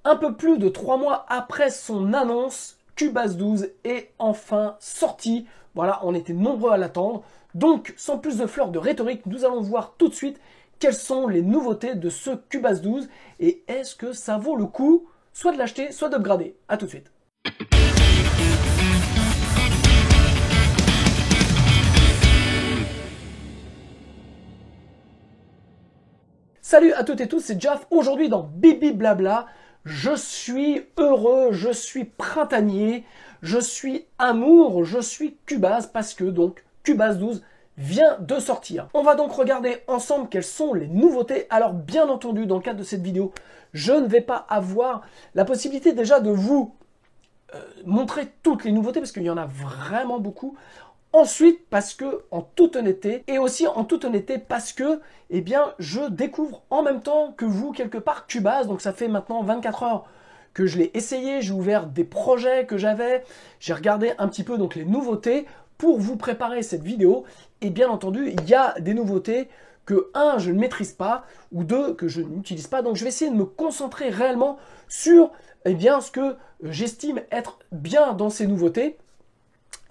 Un peu plus de 3 mois après son annonce, Cubase 12 est enfin sorti. Voilà, on était nombreux à l'attendre. Donc, sans plus de fleurs de rhétorique, nous allons voir tout de suite quelles sont les nouveautés de ce Cubase 12 et est-ce que ça vaut le coup soit de l'acheter, soit d'upgrader. A tout de suite. Salut à toutes et tous, c'est Jaf. Aujourd'hui dans Bibi Blabla, je suis heureux, je suis printanier, je suis amour, je suis Cubase parce que donc Cubase 12 vient de sortir. On va donc regarder ensemble quelles sont les nouveautés. Alors bien entendu, dans le cadre de cette vidéo, je ne vais pas avoir la possibilité déjà de vous montrer toutes les nouveautés parce qu'il y en a vraiment beaucoup. Ensuite, parce que, en toute honnêteté, et aussi en toute honnêteté parce que, eh bien, je découvre en même temps que vous, quelque part, Cubase. Donc, ça fait maintenant 24 heures que je l'ai essayé. J'ai ouvert des projets que j'avais. J'ai regardé un petit peu donc les nouveautés pour vous préparer cette vidéo. Et bien entendu, il y a des nouveautés que, un, je ne maîtrise pas, ou deux, que je n'utilise pas. Donc, je vais essayer de me concentrer réellement sur, eh bien, ce que j'estime être bien dans ces nouveautés.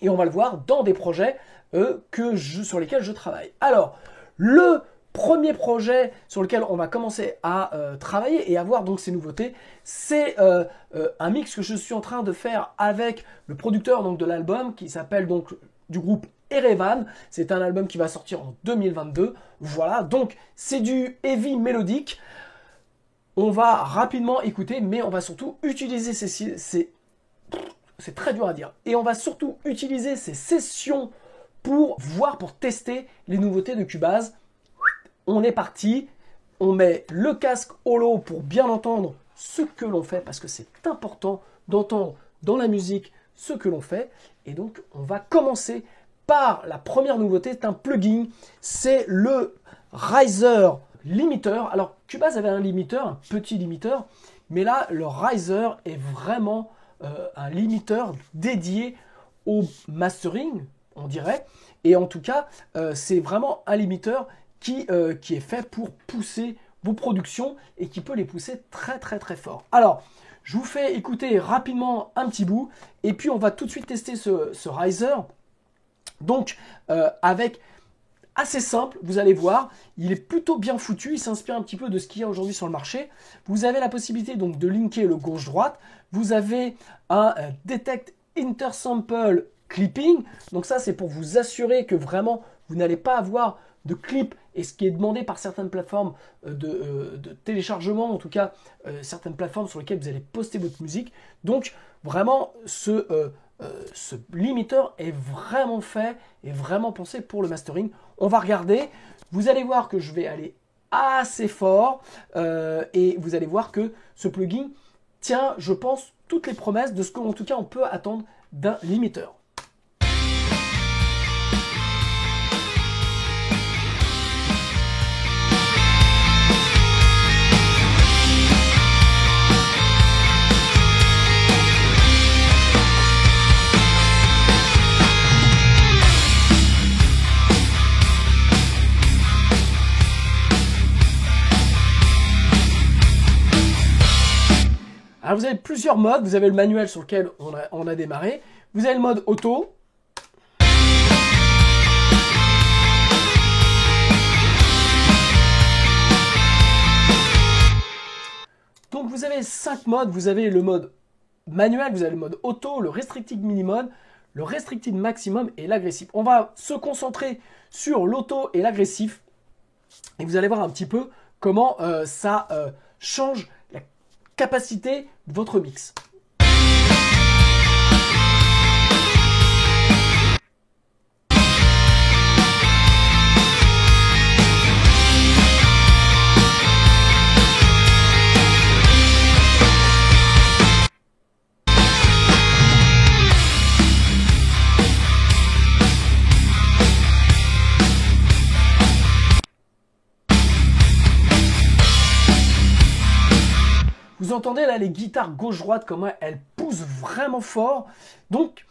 Et on va le voir dans des projets sur lesquels je travaille. Alors, le premier projet sur lequel on va commencer à travailler et à voir donc ces nouveautés, c'est un mix que je suis en train de faire avec le producteur donc, de l'album qui s'appelle donc du groupe Erevan. C'est un album qui va sortir en 2022. Voilà, donc c'est du heavy mélodique. On va rapidement écouter, mais on va surtout utiliser c'est très dur à dire. Et on va surtout utiliser ces sessions pour voir, pour tester les nouveautés de Cubase. On est parti. On met le casque holo pour bien entendre ce que l'on fait, parce que c'est important d'entendre dans la musique ce que l'on fait. Et donc, on va commencer par la première nouveauté. C'est un plugin. C'est le Riser Limiter. Alors, Cubase avait un limiteur, un petit limiteur. Mais là, le Riser est vraiment un limiteur dédié au mastering, on dirait. Et en tout cas, c'est vraiment un limiteur qui est fait pour pousser vos productions et qui peut les pousser très très très fort. Alors, je vous fais écouter rapidement un petit bout et puis on va tout de suite tester ce Riser. Donc, avec assez simple, vous allez voir, il est plutôt bien foutu, il s'inspire un petit peu de ce qu'il y a aujourd'hui sur le marché. Vous avez la possibilité donc de linker le gauche-droite, vous avez un Detect Intersample Clipping, donc ça c'est pour vous assurer que vraiment vous n'allez pas avoir de clip, et ce qui est demandé par certaines plateformes de téléchargement, en tout cas certaines plateformes sur lesquelles vous allez poster votre musique. Donc vraiment ce limiteur est vraiment fait et vraiment pensé pour le mastering. On va regarder, vous allez voir que je vais aller assez fort et vous allez voir que ce plugin tient, je pense, toutes les promesses de ce qu'en tout cas on peut attendre d'un limiteur. Alors vous avez plusieurs modes, vous avez le manuel sur lequel on a démarré, vous avez le mode auto, donc vous avez 5 modes, vous avez le mode manuel, vous avez le mode auto, le restricted minimum, le restricted maximum et l'agressif. On va se concentrer sur l'auto et l'agressif et vous allez voir un petit peu comment ça change la capacité de votre mix. Vous entendez là les guitares gauche-droite, comment elles poussent vraiment fort. Donc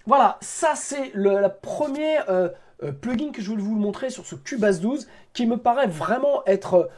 voilà, ça c'est la première plugin que je voulais vous montrer sur ce Cubase 12 qui me paraît vraiment être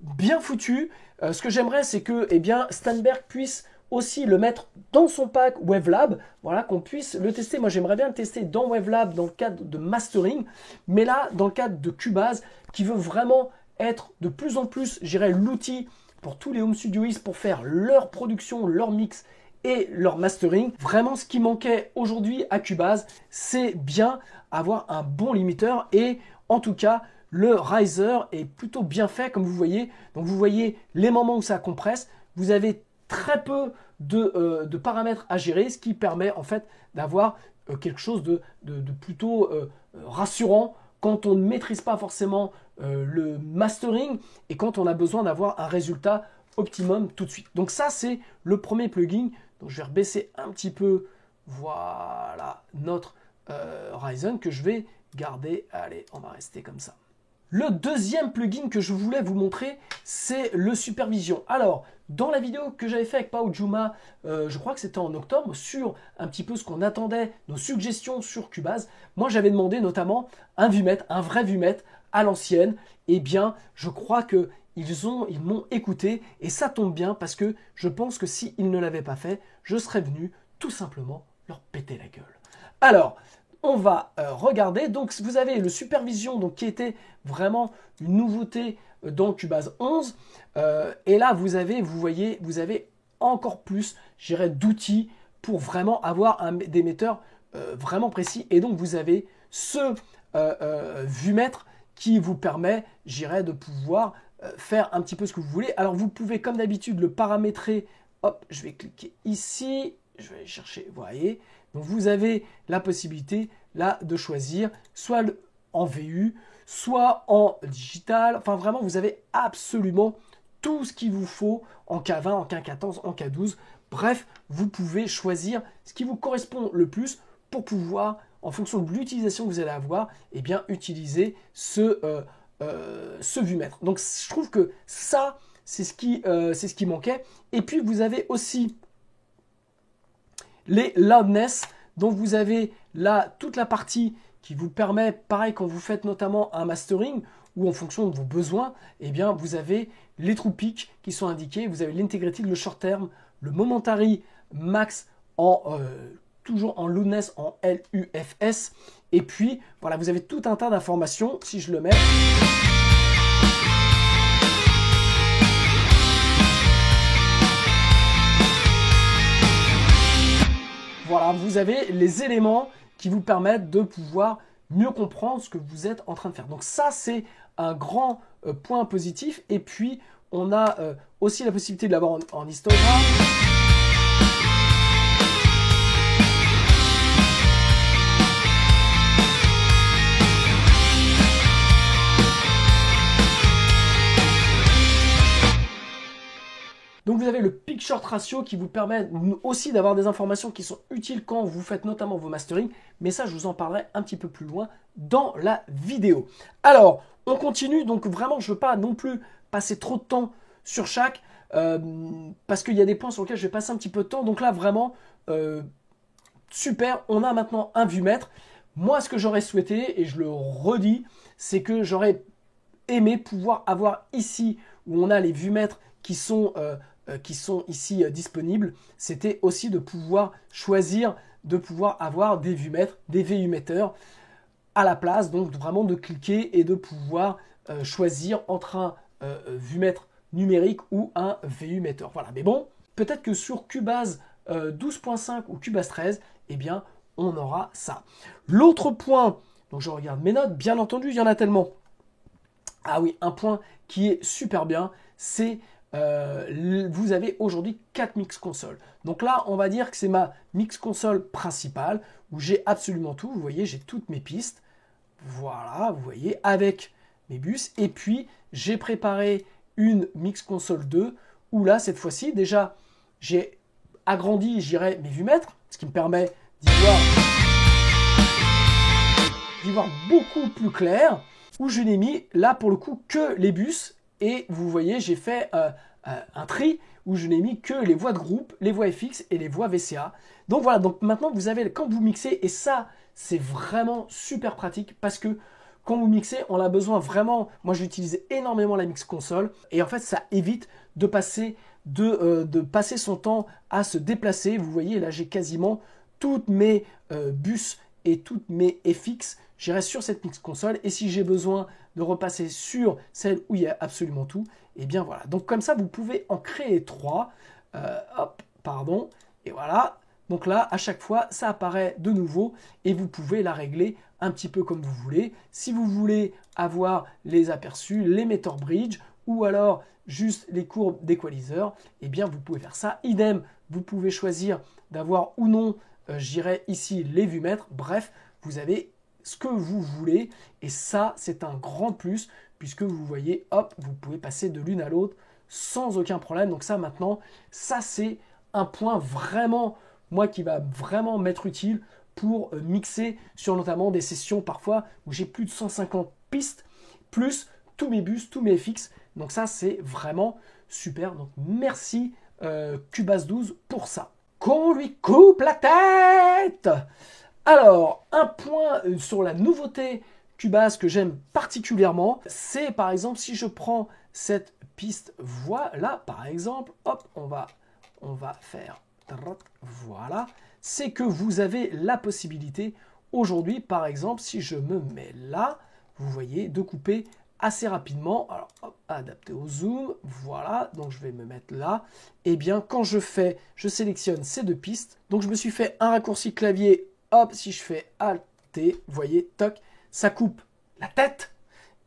bien foutu. Ce que j'aimerais, c'est que eh bien, Steinberg puisse aussi le mettre dans son pack Wavelab, voilà, qu'on puisse le tester. Moi, j'aimerais bien le tester dans Wavelab dans le cadre de mastering, mais là, dans le cadre de Cubase, qui veut vraiment être de plus en plus, je dirais, l'outil pour tous les home studioistes pour faire leur production, leur mix et leur mastering. Vraiment, ce qui manquait aujourd'hui à Cubase, c'est bien avoir un bon limiteur, et en tout cas, le riser est plutôt bien fait, comme vous voyez. Donc, vous voyez les moments où ça compresse. Vous avez très peu de paramètres à gérer, ce qui permet en fait d'avoir quelque chose de plutôt rassurant quand on ne maîtrise pas forcément le mastering et quand on a besoin d'avoir un résultat optimum tout de suite. Donc ça, c'est le premier plugin. Donc je vais rebaisser un petit peu, voilà, notre Ryzen que je vais garder. Allez, on va rester comme ça. Le deuxième plugin que je voulais vous montrer, c'est le Supervision. Alors, dans la vidéo que j'avais fait avec Pao Juma, je crois que c'était en octobre, sur un petit peu ce qu'on attendait, nos suggestions sur Cubase, moi j'avais demandé notamment un vumètre, un vrai vumètre à l'ancienne. Eh bien, je crois qu'ils m'ont écouté, et ça tombe bien parce que je pense que s'ils ne l'avaient pas fait, je serais venu tout simplement leur péter la gueule. Alors, on va regarder. Donc, vous avez le Supervision, donc, qui était vraiment une nouveauté dans Cubase 11. Et là, vous voyez, vous avez encore plus, je dirais, d'outils pour vraiment avoir des émetteurs vraiment précis. Et donc, vous avez ce vumètre qui vous permet, je dirais, de pouvoir faire un petit peu ce que vous voulez. Alors, vous pouvez, comme d'habitude, le paramétrer. Hop, je vais cliquer ici. Je vais aller chercher, vous voyez. Donc, vous avez la possibilité là de choisir soit en VU, soit en digital. Enfin, vraiment, vous avez absolument tout ce qu'il vous faut en K20, en K14, en K12. Bref, vous pouvez choisir ce qui vous correspond le plus pour pouvoir, en fonction de l'utilisation que vous allez avoir, eh bien, utiliser ce vumètre. Donc, je trouve que ça, c'est ce qui manquait. Et puis, vous avez aussi les loudness, donc vous avez là toute la partie qui vous permet, pareil quand vous faites notamment un mastering ou en fonction de vos besoins, eh bien vous avez les true peaks qui sont indiqués, vous avez l'integrity, le short term, le momentary max toujours en loudness en LUFS, et puis voilà, vous avez tout un tas d'informations. Si je le mets, voilà, vous avez les éléments qui vous permettent de pouvoir mieux comprendre ce que vous êtes en train de faire. Donc ça, c'est un grand point positif. Et puis, on a aussi la possibilité de l'avoir en histogramme. Donc vous avez le peak short ratio qui vous permet aussi d'avoir des informations qui sont utiles quand vous faites notamment vos mastering, mais ça je vous en parlerai un petit peu plus loin dans la vidéo. Alors on continue, donc vraiment je ne veux pas non plus passer trop de temps sur chaque, parce qu'il y a des points sur lesquels je vais passer un petit peu de temps. Donc là vraiment super, on a maintenant un vumètre. Moi ce que j'aurais souhaité, et je le redis, c'est que j'aurais aimé pouvoir avoir ici où on a les vumètres qui sont ici disponibles, c'était aussi de pouvoir choisir, de pouvoir avoir des vumètres, des VU-metteurs à la place, donc vraiment de cliquer et de pouvoir choisir entre un vumètre numérique ou un VU-metteur. Voilà, mais bon, peut-être que sur Cubase 12.5 ou Cubase 13, eh bien, on aura ça. L'autre point, donc je regarde mes notes, bien entendu, il y en a tellement. Ah oui, un point qui est super bien, c'est vous avez aujourd'hui 4 mix consoles. Donc là, on va dire que c'est ma mix console principale où j'ai absolument tout. Vous voyez, j'ai toutes mes pistes. Voilà, vous voyez, avec mes bus. Et puis, j'ai préparé une mix console 2 où là, cette fois-ci, déjà, j'ai agrandi, j'irai mes vumètres, ce qui me permet d'y voir beaucoup plus clair, où je n'ai mis là pour le coup que les bus. Et vous voyez, j'ai fait un tri où je n'ai mis que les voix de groupe, les voix FX et les voix VCA. Donc voilà, donc maintenant vous avez, quand vous mixez, et ça c'est vraiment super pratique parce que quand vous mixez, on a besoin vraiment, moi j'utilise énormément la mix console, et en fait ça évite de passer, passer son temps à se déplacer. Vous voyez, là j'ai quasiment toutes mes bus et toutes mes FX, j'irai sur cette mix console, et si j'ai besoin de repasser sur celle où il y a absolument tout, et bien voilà. Donc comme ça, vous pouvez en créer 3, hop, pardon, et voilà. Donc là, à chaque fois, ça apparaît de nouveau et vous pouvez la régler un petit peu comme vous voulez. Si vous voulez avoir les aperçus, les meter bridge ou alors juste les courbes d'équaliseur, eh bien vous pouvez faire ça. Idem, vous pouvez choisir d'avoir ou non, j'irai ici les vumètres. Bref, vous avez ce que vous voulez et ça, c'est un grand plus puisque vous voyez, hop, vous pouvez passer de l'une à l'autre sans aucun problème. Donc ça maintenant, ça c'est un point vraiment, moi qui va vraiment m'être utile pour mixer sur notamment des sessions parfois où j'ai plus de 150 pistes, plus tous mes bus, tous mes FX. Donc ça c'est vraiment super. Donc merci Cubase 12 pour ça. Qu'on lui coupe la tête! Alors, un point sur la nouveauté Cubase que j'aime particulièrement, c'est par exemple si je prends cette piste voilà, par exemple, hop, on va faire, voilà, c'est que vous avez la possibilité aujourd'hui, par exemple, si je me mets là, vous voyez, de couper assez rapidement. Alors, hop, adapté au zoom, voilà, donc je vais me mettre là. Et bien, quand je sélectionne ces deux pistes, donc je me suis fait un raccourci clavier, hop, si je fais Alt T, vous voyez, toc, ça coupe la tête.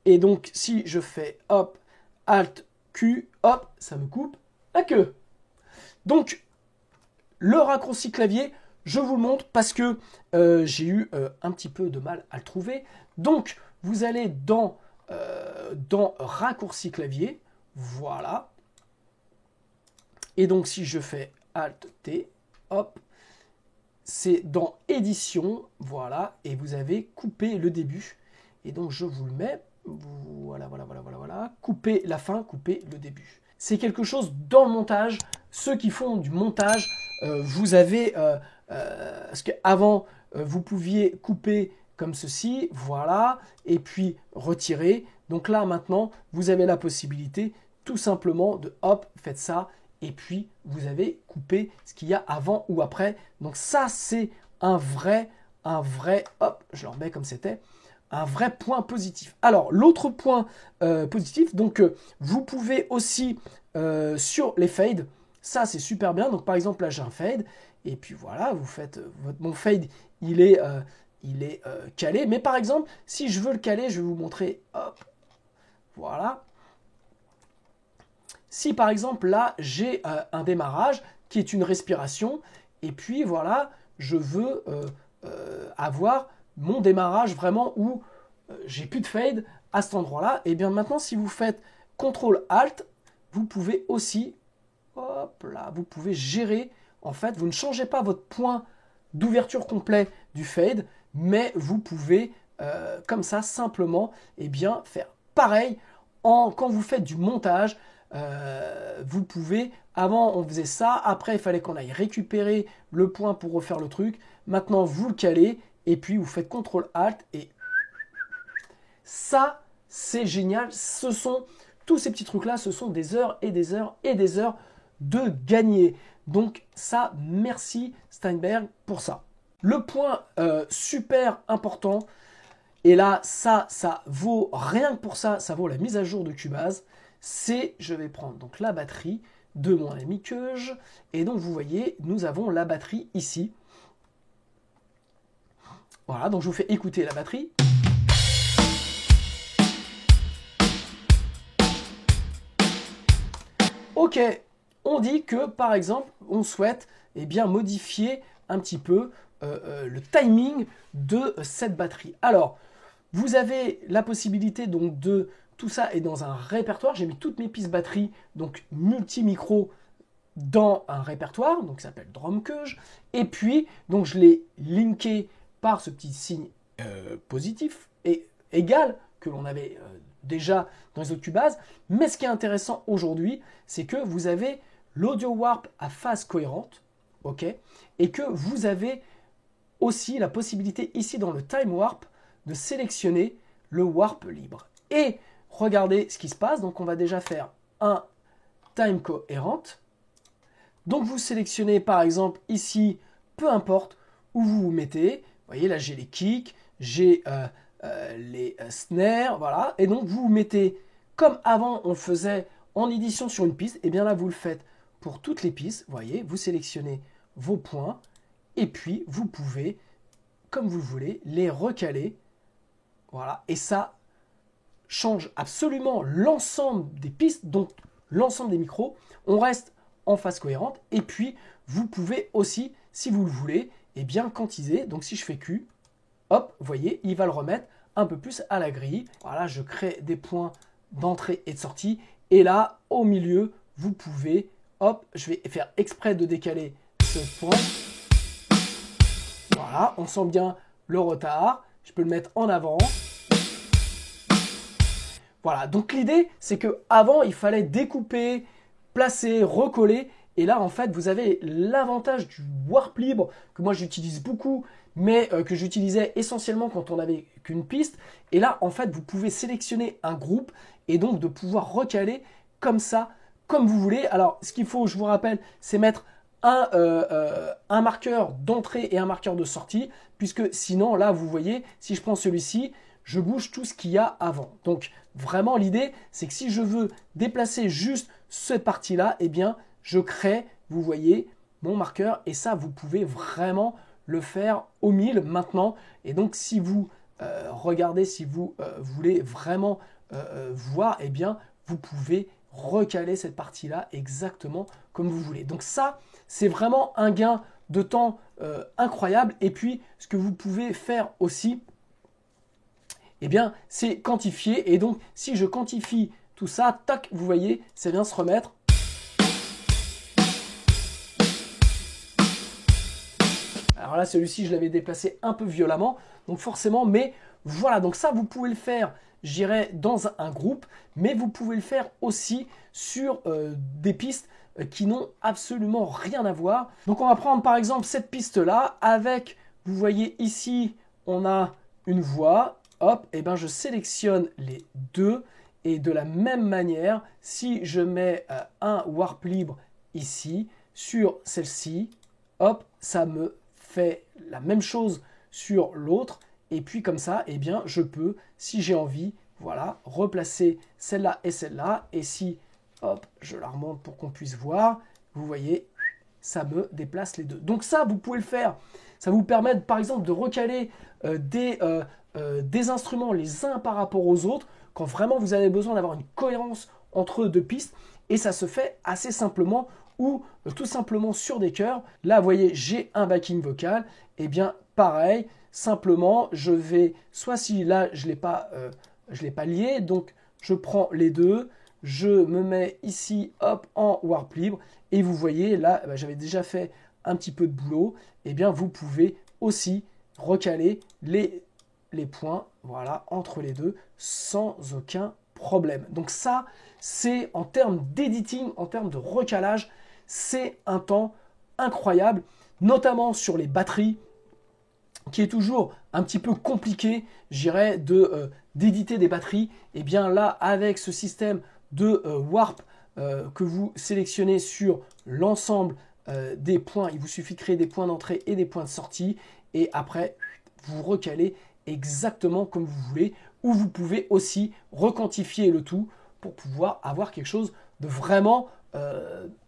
Et donc, si je fais hop, Alt Q, hop, ça me coupe la queue. Donc, le raccourci clavier, je vous le montre parce que j'ai eu un petit peu de mal à le trouver. Donc, vous allez dans raccourci clavier, voilà. Et donc, si je fais Alt T, hop, c'est dans édition, voilà, et vous avez coupé le début. Et donc, je vous le mets, voilà, couper la fin, couper le début. C'est quelque chose dans le montage. Ceux qui font du montage, vous avez, parce qu'avant, vous pouviez couper comme ceci, voilà, et puis retirer. Donc là, maintenant, vous avez la possibilité tout simplement de, hop, faites ça, et puis vous avez coupé ce qu'il y a avant ou après. Donc ça, c'est un vrai, hop, je le remets comme c'était, un vrai point positif. Alors, l'autre point positif, donc vous pouvez aussi, sur les fades, ça c'est super bien. Donc par exemple, là j'ai un fade, et puis voilà, vous faites, mon fade, il est calé. Mais par exemple, si je veux le caler, je vais vous montrer, hop, voilà. Si par exemple là j'ai un démarrage qui est une respiration et puis voilà, je veux avoir mon démarrage vraiment où j'ai plus de fade à cet endroit-là, et bien maintenant si vous faites CTRL ALT, vous pouvez aussi, hop là, vous pouvez gérer, en fait, vous ne changez pas votre point d'ouverture complet du fade, mais vous pouvez comme ça simplement faire pareil quand vous faites du montage. Vous pouvez, avant on faisait ça, après il fallait qu'on aille récupérer le point pour refaire le truc. Maintenant vous le calez et puis vous faites CTRL ALT et ça c'est génial. Ce sont tous ces petits trucs là, ce sont des heures et des heures et des heures de gagner. Donc ça, merci Steinberg pour ça. Le point super important, et là ça vaut rien que pour ça, ça vaut la mise à jour de Cubase. C'est, je vais prendre donc la batterie de mon ami Keuge, et donc vous voyez, nous avons la batterie ici. Voilà, donc je vous fais écouter la batterie. Ok, on dit que par exemple, on souhaite modifier un petit peu le timing de cette batterie. Alors, vous avez la possibilité donc de... Tout ça est dans un répertoire. J'ai mis toutes mes pistes batterie, donc multi-micro, dans un répertoire, donc ça s'appelle Drumkeuge. Et puis, donc je l'ai linké par ce petit signe positif et égal que l'on avait déjà dans les autres Cubase. Mais ce qui est intéressant aujourd'hui, c'est que vous avez l'audio warp à phase cohérente, ok, et que vous avez aussi la possibilité ici dans le time warp de sélectionner le warp libre. Et regardez ce qui se passe. Donc on va déjà faire un time cohérent. Donc vous sélectionnez par exemple ici, peu importe où vous vous mettez. Vous voyez là j'ai les kicks, j'ai les snares, voilà. Et donc vous vous mettez comme avant on faisait en édition sur une piste. Et bien là vous le faites pour toutes les pistes. Vous voyez, vous sélectionnez vos points et puis vous pouvez, comme vous voulez, les recaler. Voilà, et ça change absolument l'ensemble des pistes, donc l'ensemble des micros. On reste en phase cohérente et puis vous pouvez aussi, si vous le voulez, eh bien quantiser. Donc si je fais Q, hop, vous voyez, il va le remettre un peu plus à la grille. Voilà, je crée des points d'entrée et de sortie. Et là, au milieu, vous pouvez, hop, je vais faire exprès de décaler ce point. Voilà, on sent bien le retard. Je peux le mettre en avant. Voilà, donc l'idée, c'est qu'avant, il fallait découper, placer, recoller. Et là, en fait, vous avez l'avantage du warp libre, que moi j'utilise beaucoup, mais que j'utilisais essentiellement quand on n'avait qu'une piste. Et là, en fait, vous pouvez sélectionner un groupe et donc de pouvoir recaler comme ça, comme vous voulez. Alors, ce qu'il faut, je vous rappelle, c'est mettre un marqueur d'entrée et un marqueur de sortie, puisque sinon, là, vous voyez, si je prends celui-ci, je bouge tout ce qu'il y a avant. Donc, vraiment, l'idée, c'est que si je veux déplacer juste cette partie-là, eh bien, je crée, vous voyez, mon marqueur. Et ça, vous pouvez vraiment le faire au mille maintenant. Et donc, si vous regardez, si vous voulez vraiment voir, eh bien, vous pouvez recaler cette partie-là exactement comme vous voulez. Donc ça, c'est vraiment un gain de temps incroyable. Et puis, ce que vous pouvez faire aussi, eh bien, c'est quantifier. Et donc, si je quantifie tout ça, tac, vous voyez, ça vient se remettre. Alors là, celui-ci, je l'avais déplacé un peu violemment, donc forcément, mais voilà, donc ça, vous pouvez le faire, je dirais, dans un groupe, mais vous pouvez le faire aussi sur des pistes qui n'ont absolument rien à voir. Donc on va prendre par exemple cette piste-là, avec, vous voyez ici, on a une voix, hop, et ben je sélectionne les deux, et de la même manière, si je mets un warp libre ici, sur celle-ci, hop, ça me fait la même chose sur l'autre, et puis comme ça, eh bien, je peux, si j'ai envie, voilà, replacer celle-là et celle-là, et si, hop, je la remonte pour qu'on puisse voir, vous voyez, ça me déplace les deux. Donc ça, vous pouvez le faire. Ça vous permet, par exemple, de recaler des instruments les uns par rapport aux autres, quand vraiment vous avez besoin d'avoir une cohérence entre deux pistes, et ça se fait assez simplement, ou tout simplement sur des chœurs. Là, vous voyez, j'ai un backing vocal, et bien pareil, simplement, je vais, soit si là, je ne l'ai pas lié, donc je prends les deux, je me mets ici, hop, en warp libre, et vous voyez, là, j'avais déjà fait un petit peu de boulot, et bien vous pouvez aussi recaler les points, voilà, entre les deux, sans aucun problème. Donc ça, c'est en termes d'editing, en termes de recalage, c'est un temps incroyable, notamment sur les batteries, qui est toujours un petit peu compliqué, je dirais, d'éditer des batteries. Et bien là, avec ce système de warp que vous sélectionnez sur l'ensemble des points, il vous suffit de créer des points d'entrée et des points de sortie, et après, vous recalez exactement comme vous voulez, ou vous pouvez aussi requantifier le tout pour pouvoir avoir quelque chose de vraiment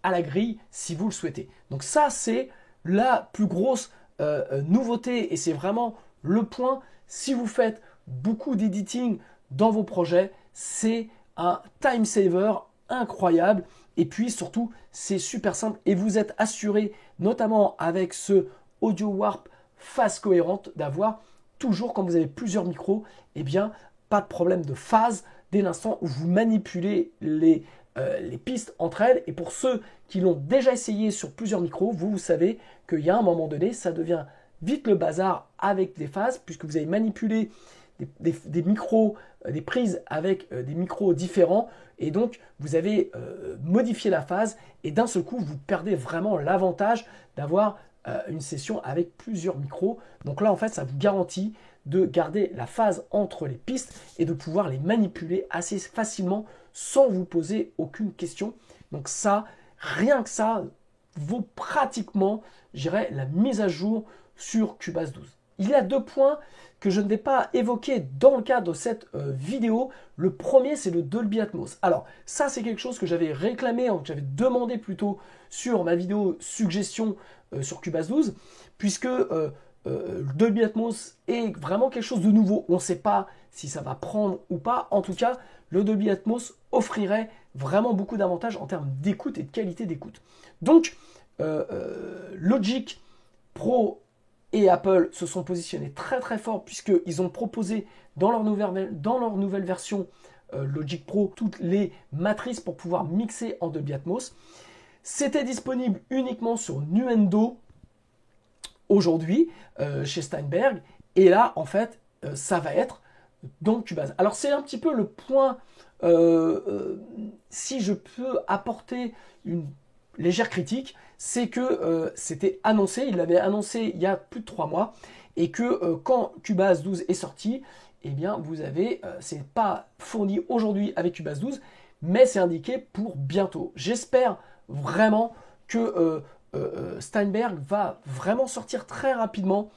à la grille si vous le souhaitez. Donc ça, c'est la plus grosse nouveauté, et c'est vraiment le point. Si vous faites beaucoup d'editing dans vos projets, c'est un time saver incroyable, et puis surtout c'est super simple, et vous êtes assuré, notamment avec ce audio warp phase cohérente, d'avoir toujours, quand vous avez plusieurs micros, eh bien pas de problème de phase dès l'instant où vous manipulez les pistes entre elles. Et pour ceux qui l'ont déjà essayé sur plusieurs micros, vous savez qu'il y a un moment donné, ça devient vite le bazar avec des phases, puisque vous avez manipulé des micros, des prises avec des micros différents, et donc vous avez modifié la phase, et d'un seul coup, vous perdez vraiment l'avantage d'avoir une session avec plusieurs micros. Donc là, en fait, ça vous garantit de garder la phase entre les pistes et de pouvoir les manipuler assez facilement sans vous poser aucune question. Donc ça, rien que ça, vaut pratiquement, je dirais, la mise à jour sur Cubase 12. Il y a 2 points que je ne vais pas évoquer dans le cadre de cette vidéo. Le premier, c'est le Dolby Atmos. Alors, ça, c'est quelque chose que j'avais réclamé, que j'avais demandé plutôt sur ma vidéo suggestion sur Cubase 12, puisque le Dolby Atmos est vraiment quelque chose de nouveau. On ne sait pas si ça va prendre ou pas. En tout cas, le Dolby Atmos offrirait vraiment beaucoup d'avantages en termes d'écoute et de qualité d'écoute. Donc, Logic Pro et Apple se sont positionnés très très fort puisqu'ils ont proposé dans leur nouvelle version Logic Pro toutes les matrices pour pouvoir mixer en Dolby Atmos. C'était disponible uniquement sur Nuendo aujourd'hui chez Steinberg et là en fait ça va être dans Cubase. Alors c'est un petit peu le point, si je peux apporter une légère critique, c'est que c'était annoncé, il l'avait annoncé il y a plus de 3 mois, et que quand Cubase 12 est sorti, eh bien vous avez, c'est pas fourni aujourd'hui avec Cubase 12, mais c'est indiqué pour bientôt. J'espère vraiment que Steinberg va vraiment sortir très rapidement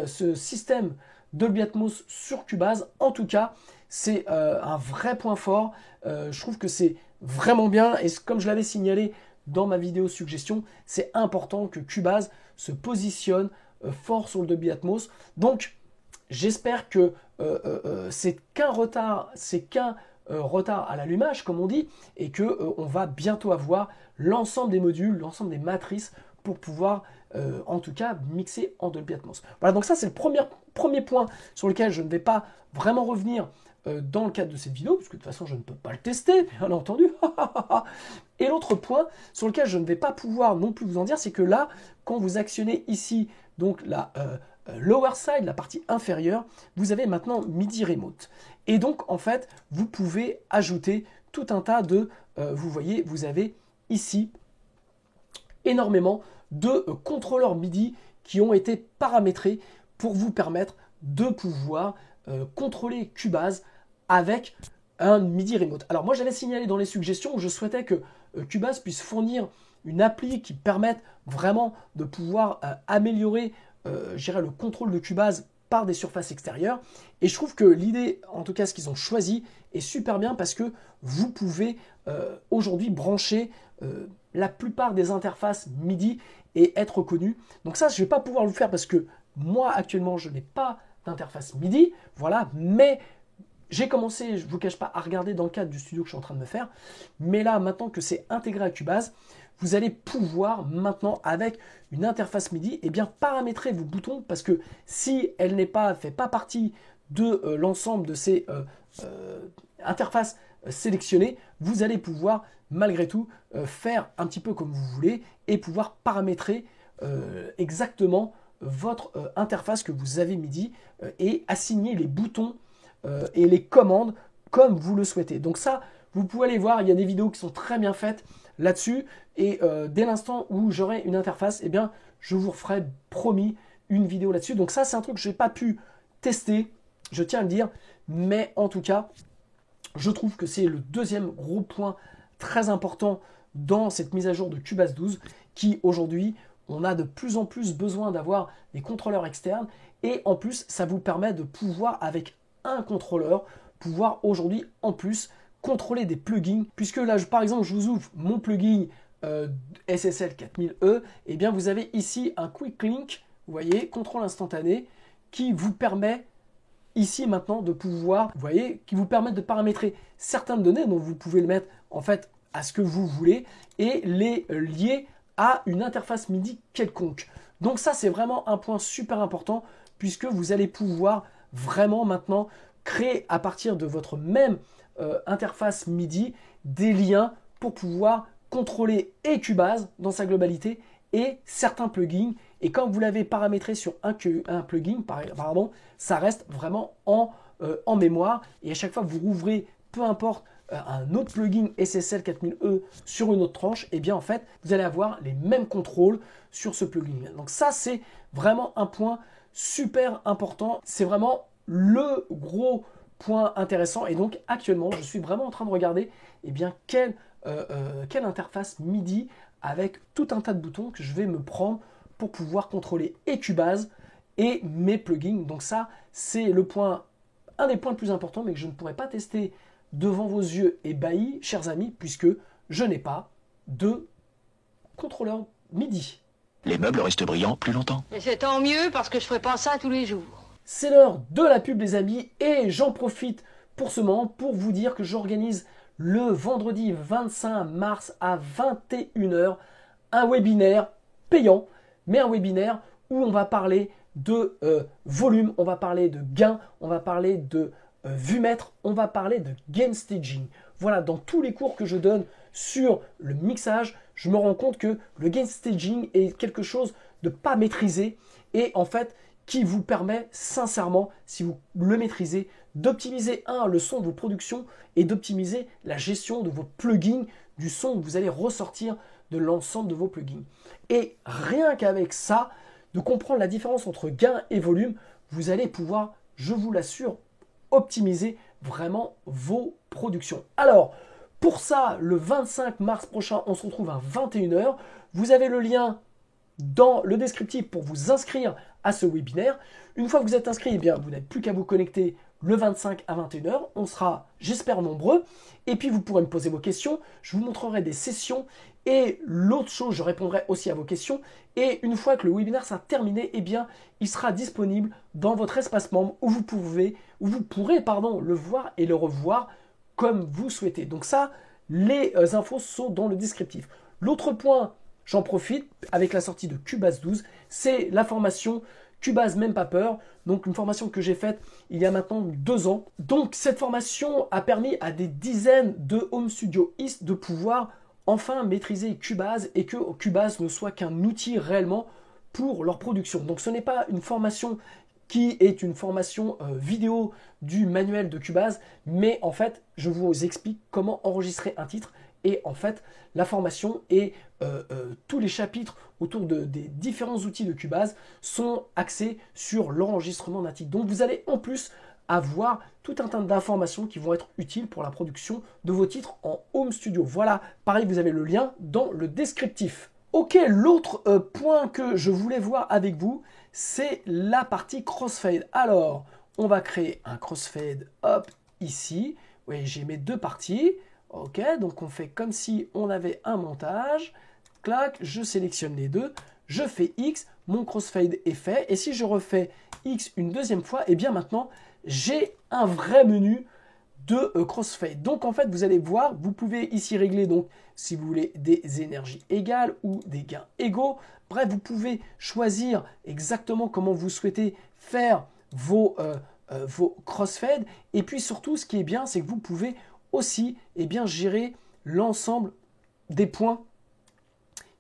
ce système Dolby Atmos sur Cubase. En tout cas, c'est un vrai point fort. Je trouve que c'est vraiment bien, et comme je l'avais signalé dans ma vidéo suggestion, c'est important que Cubase se positionne fort sur le Dolby Atmos. Donc, j'espère que c'est qu'un retard, retard à l'allumage, comme on dit, et que on va bientôt avoir l'ensemble des modules, l'ensemble des matrices pour pouvoir, en tout cas, mixer en Dolby Atmos. Voilà, donc ça, c'est le premier point sur lequel je ne vais pas vraiment revenir dans le cadre de cette vidéo, puisque de toute façon, je ne peux pas le tester, bien entendu. Et l'autre point sur lequel je ne vais pas pouvoir non plus vous en dire, c'est que là, quand vous actionnez ici, donc la lower side, la partie inférieure, vous avez maintenant MIDI Remote. Et donc, en fait, vous pouvez ajouter tout un tas de, vous voyez, vous avez ici énormément de contrôleurs MIDI qui ont été paramétrés pour vous permettre de pouvoir contrôler Cubase avec un MIDI Remote. Alors moi j'avais signalé dans les suggestions où je souhaitais que Cubase puisse fournir une appli qui permette vraiment de pouvoir améliorer le contrôle de Cubase par des surfaces extérieures. Et je trouve que l'idée, en tout cas ce qu'ils ont choisi, est super bien parce que vous pouvez aujourd'hui brancher la plupart des interfaces MIDI et être reconnu. Donc ça, je ne vais pas pouvoir le faire parce que moi, actuellement, je n'ai pas d'interface MIDI. Voilà, mais j'ai commencé, je ne vous cache pas, à regarder dans le cadre du studio que je suis en train de me faire. Mais là, maintenant que c'est intégré à Cubase, vous allez pouvoir maintenant, avec une interface MIDI, eh bien, paramétrer vos boutons parce que si elle fait pas partie de l'ensemble de ces interfaces sélectionnées, vous allez pouvoir malgré tout faire un petit peu comme vous voulez et pouvoir paramétrer exactement votre interface que vous avez MIDI et assigner les boutons et les commandes comme vous le souhaitez. Donc ça, vous pouvez aller voir, il y a des vidéos qui sont très bien faites là-dessus et dès l'instant où j'aurai une interface, eh bien, je vous ferai promis une vidéo là-dessus. Donc ça, c'est un truc que je n'ai pas pu tester, je tiens à le dire, mais en tout cas, je trouve que c'est le deuxième gros point très important dans cette mise à jour de Cubase 12 qui aujourd'hui, on a de plus en plus besoin d'avoir des contrôleurs externes et en plus, ça vous permet de pouvoir, avec un contrôleur, pouvoir aujourd'hui en plus contrôler des plugins. Puisque là, par exemple, je vous ouvre mon plugin SSL 4000E, et bien vous avez ici un Quick Link, vous voyez, contrôle instantané, qui vous permet ici maintenant de pouvoir, vous voyez, qui vous permet de paramétrer certaines données, donc vous pouvez le mettre en fait à ce que vous voulez et les lier à une interface MIDI quelconque. Donc ça, c'est vraiment un point super important puisque vous allez pouvoir vraiment maintenant créer à partir de votre même interface MIDI des liens pour pouvoir contrôler et Cubase dans sa globalité et certains plugins. Et quand vous l'avez paramétré sur un plugin, apparemment, ça reste vraiment en mémoire. Et à chaque fois que vous rouvrez, peu importe un autre plugin SSL 4000E sur une autre tranche, et bien en fait, vous allez avoir les mêmes contrôles sur ce plugin. Donc ça, c'est vraiment un point super important. C'est vraiment le gros point intéressant. Et donc actuellement, je suis vraiment en train de regarder eh bien, quelle interface MIDI avec tout un tas de boutons que je vais me prendre pour pouvoir contrôler et Cubase et mes plugins. Donc ça, c'est un des points les plus importants, mais que je ne pourrais pas tester devant vos yeux ébahis, chers amis, puisque je n'ai pas de contrôleur MIDI. Les meubles restent brillants plus longtemps. Et c'est tant mieux parce que je ferai pas ça tous les jours. C'est l'heure de la pub, les amis, et j'en profite pour ce moment pour vous dire que j'organise le vendredi 25 mars à 21 h un webinaire payant, mais un webinaire où on va parler de volume, on va parler de gain, on va parler de vue-mètre, on va parler de game staging. Voilà, dans tous les cours que je donne sur le mixage, je me rends compte que le game staging est quelque chose de pas maîtrisé et en fait qui vous permet sincèrement, si vous le maîtrisez, d'optimiser le son de vos productions et d'optimiser la gestion de vos plugins, du son que vous allez ressortir de l'ensemble de vos plugins. Et rien qu'avec ça, de comprendre la différence entre gain et volume, vous allez pouvoir, je vous l'assure, optimiser vraiment vos productions. Alors, pour ça, le 25 mars prochain, on se retrouve à 21 h. Vous avez le lien dans le descriptif pour vous inscrire à ce webinaire. Une fois que vous êtes inscrit, eh bien, vous n'avez plus qu'à vous connecter le 25 à 21 h. On sera, j'espère, nombreux. Et puis, vous pourrez me poser vos questions. Je vous montrerai des sessions. Et l'autre chose, je répondrai aussi à vos questions. Et une fois que le webinaire sera terminé, eh bien, il sera disponible dans votre espace membre où vous pourrez le voir et le revoir comme vous souhaitez. Donc ça, les infos sont dans le descriptif. L'autre point, j'en profite, avec la sortie de Cubase 12, c'est la formation Cubase Même Pas Peur. Donc une formation que j'ai faite il y a maintenant 2 ans. Donc cette formation a permis à des dizaines de home studioistes de pouvoir enfin maîtriser Cubase et que Cubase ne soit qu'un outil réellement pour leur production. Donc ce n'est pas une formation qui est une formation vidéo du manuel de Cubase, mais en fait, je vous explique comment enregistrer un titre. Et en fait, la formation et tous les chapitres autour des différents outils de Cubase sont axés sur l'enregistrement d'un titre. Donc vous allez en plus avoir tout un tas d'informations qui vont être utiles pour la production de vos titres en home studio. Voilà, pareil, vous avez le lien dans le descriptif. Ok, l'autre point que je voulais voir avec vous, c'est la partie crossfade. Alors, on va créer un crossfade, hop, ici. Oui, j'ai mes 2 parties. Ok, donc on fait comme si on avait un montage. Clac, je sélectionne les 2. Je fais X, mon crossfade est fait. Et si je refais X une deuxième fois, et bien maintenant, j'ai un vrai menu de crossfade. Donc en fait, vous allez voir, vous pouvez ici régler donc si vous voulez des énergies égales ou des gains égaux. Bref, vous pouvez choisir exactement comment vous souhaitez faire vos crossfades. Et puis surtout, ce qui est bien, c'est que vous pouvez aussi gérer l'ensemble des points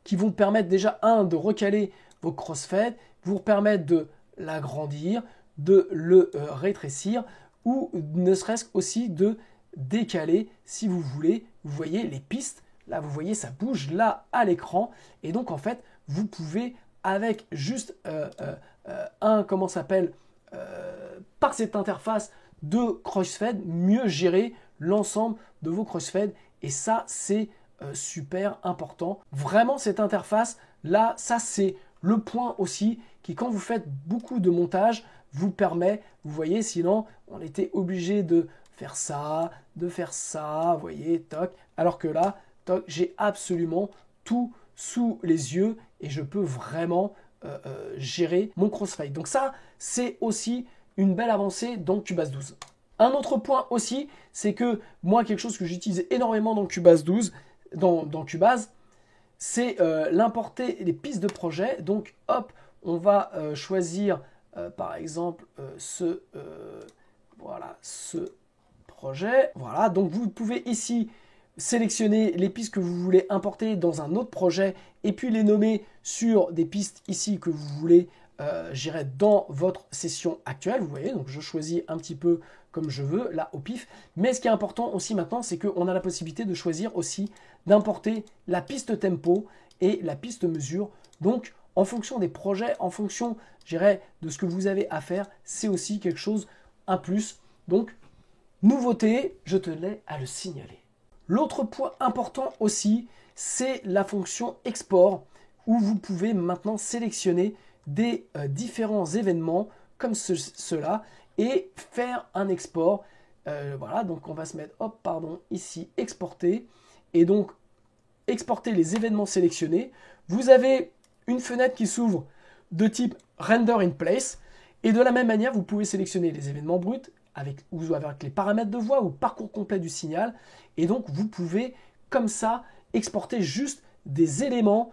qui vont permettre déjà, de recaler vos crossfades, vous permettre de l'agrandir, de le rétrécir, ou ne serait-ce aussi de décaler si vous voulez. Vous voyez les pistes, là vous voyez ça bouge là à l'écran, et donc en fait vous pouvez avec juste par cette interface de crossfade mieux gérer l'ensemble de vos crossfades, et ça c'est super important. Vraiment cette interface là, ça c'est le point aussi qui, quand vous faites beaucoup de montage, vous permet, vous voyez, sinon on était obligé de faire ça, vous voyez, toc, alors que là, toc, j'ai absolument tout sous les yeux et je peux vraiment gérer mon crossfade. Donc ça, c'est aussi une belle avancée dans Cubase 12. Un autre point aussi, c'est que moi, quelque chose que j'utilise énormément dans Cubase 12, dans Cubase, c'est l'importer les pistes de projet. Donc hop, on va choisir par exemple ce projet. Voilà, donc vous pouvez ici sélectionner les pistes que vous voulez importer dans un autre projet et puis les nommer sur des pistes ici que vous voulez gérer dans votre session actuelle. Vous voyez, donc je choisis un petit peu comme je veux, là au pif. Mais ce qui est important aussi maintenant, c'est qu'on a la possibilité de choisir aussi d'importer la piste tempo et la piste mesure. Donc, en fonction des projets, en fonction, je dirais, de ce que vous avez à faire, c'est aussi quelque chose, un plus. Donc, nouveauté, je tenais à le signaler. L'autre point important aussi, c'est la fonction export, où vous pouvez maintenant sélectionner des différents événements comme cela et faire un export. Voilà, donc on va se mettre, hop, pardon, ici, exporter. Et donc, exporter les événements sélectionnés. Vous avez une fenêtre qui s'ouvre de type Render in Place. Et de la même manière, vous pouvez sélectionner les événements bruts avec les paramètres de voix ou parcours complet du signal. Et donc, vous pouvez, comme ça, exporter juste des éléments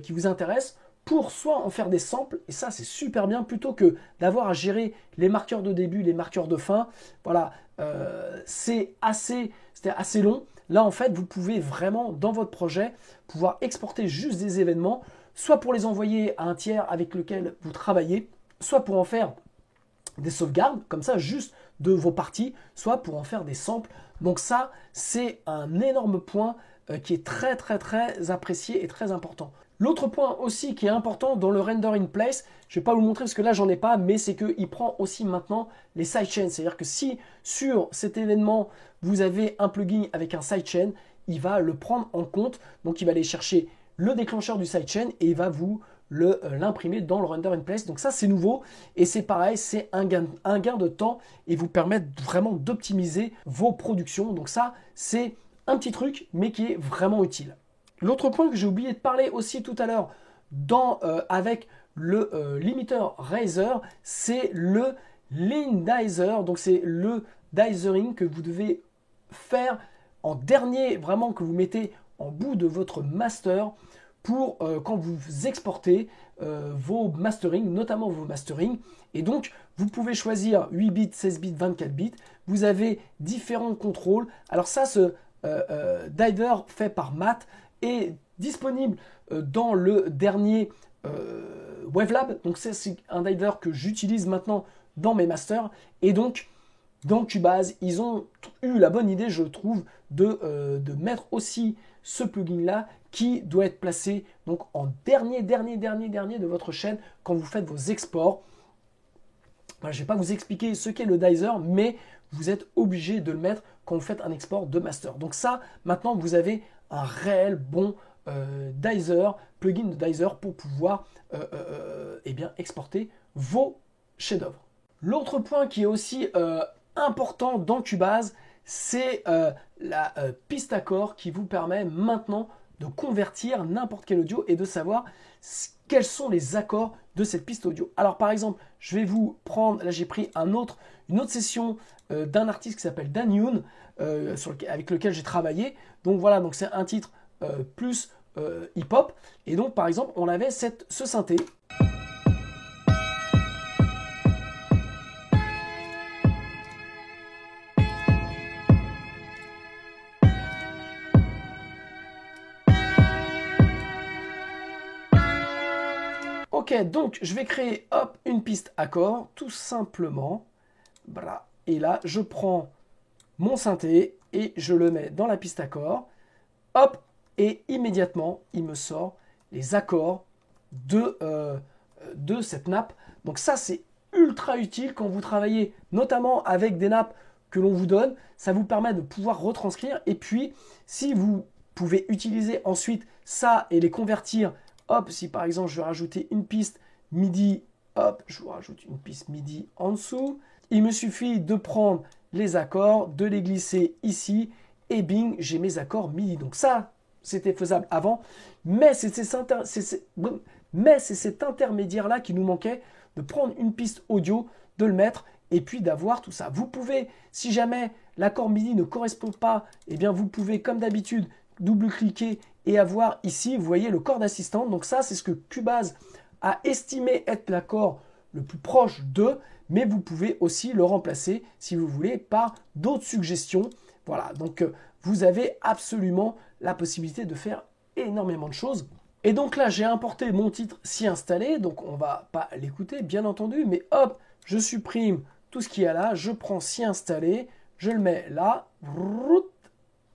qui vous intéressent pour soit en faire des samples, et ça c'est super bien, plutôt que d'avoir à gérer les marqueurs de début, les marqueurs de fin. Voilà, c'était assez long. Là, en fait, vous pouvez vraiment, dans votre projet, pouvoir exporter juste des événements, soit pour les envoyer à un tiers avec lequel vous travaillez, soit pour en faire des sauvegardes, comme ça, juste de vos parties, soit pour en faire des samples. Donc ça, c'est un énorme point qui est très, très, très apprécié et très important. L'autre point aussi qui est important dans le Render in Place, je ne vais pas vous montrer parce que là, j'en ai pas, mais c'est qu'il prend aussi maintenant les sidechains. C'est-à-dire que si sur cet événement, vous avez un plugin avec un sidechain, il va le prendre en compte. Donc, il va aller chercher le déclencheur du sidechain et il va vous l'imprimer dans le Render in Place. Donc ça, c'est nouveau et c'est pareil, c'est un gain de temps et vous permet vraiment d'optimiser vos productions. Donc ça, c'est un petit truc, mais qui est vraiment utile. L'autre point que j'ai oublié de parler aussi tout à l'heure avec le limiteur Razer, c'est le Lean Dizer. Donc c'est le dithering que vous devez faire en dernier, vraiment que vous mettez en bout de votre master pour quand vous exportez vos mastering, notamment vos mastering. Et donc, vous pouvez choisir 8 bits, 16 bits, 24 bits. Vous avez différents contrôles. Alors ça, ce diver fait par Matt est disponible dans le dernier Wavelab. Donc c'est un diver que j'utilise maintenant dans mes masters. Et donc, dans Cubase, ils ont eu la bonne idée, je trouve, de mettre aussi ce plugin-là qui doit être placé donc en dernier de votre chaîne quand vous faites vos exports. Voilà, je ne vais pas vous expliquer ce qu'est le dizer, mais vous êtes obligé de le mettre quand vous faites un export de master. Donc ça, maintenant, vous avez un réel bon dizer, plugin de dizer pour pouvoir eh bien, exporter vos chefs-d'œuvre. L'autre point qui est aussi important dans Cubase, c'est la piste accord qui vous permet maintenant de convertir n'importe quel audio et de savoir quels sont les accords de cette piste audio. Alors par exemple, je vais vous prendre, là j'ai pris une autre session d'un artiste qui s'appelle Dan Yoon, avec lequel j'ai travaillé. Donc voilà, donc c'est un titre plus hip-hop. Et donc par exemple, on avait ce synthé. Ok, donc je vais créer hop, une piste accord, tout simplement. Voilà. Et là, je prends mon synthé et je le mets dans la piste accord. Hop, et immédiatement, il me sort les accords de cette nappe. Donc ça, c'est ultra utile quand vous travaillez, notamment avec des nappes que l'on vous donne. Ça vous permet de pouvoir retranscrire. Et puis, si vous pouvez utiliser ensuite ça et les convertir. Hop, si par exemple je veux rajouter une piste MIDI, hop, je vous rajoute une piste MIDI en dessous. Il me suffit de prendre les accords, de les glisser ici et bing, j'ai mes accords MIDI. Donc ça, c'était faisable avant, mais c'est cet intermédiaire-là qui nous manquait, de prendre une piste audio, de le mettre et puis d'avoir tout ça. Vous pouvez, si jamais l'accord MIDI ne correspond pas, eh bien vous pouvez comme d'habitude double-cliquer et avoir ici, vous voyez, le corps d'assistante. Donc ça, c'est ce que Cubase a estimé être l'accord le plus proche d'eux, mais vous pouvez aussi le remplacer, si vous voulez, par d'autres suggestions. Voilà, donc vous avez absolument la possibilité de faire énormément de choses. Et donc là, j'ai importé mon titre s'y installer, donc on va pas l'écouter, bien entendu, mais hop, je supprime tout ce qu'il y a là, je prends s'y installer, je le mets là,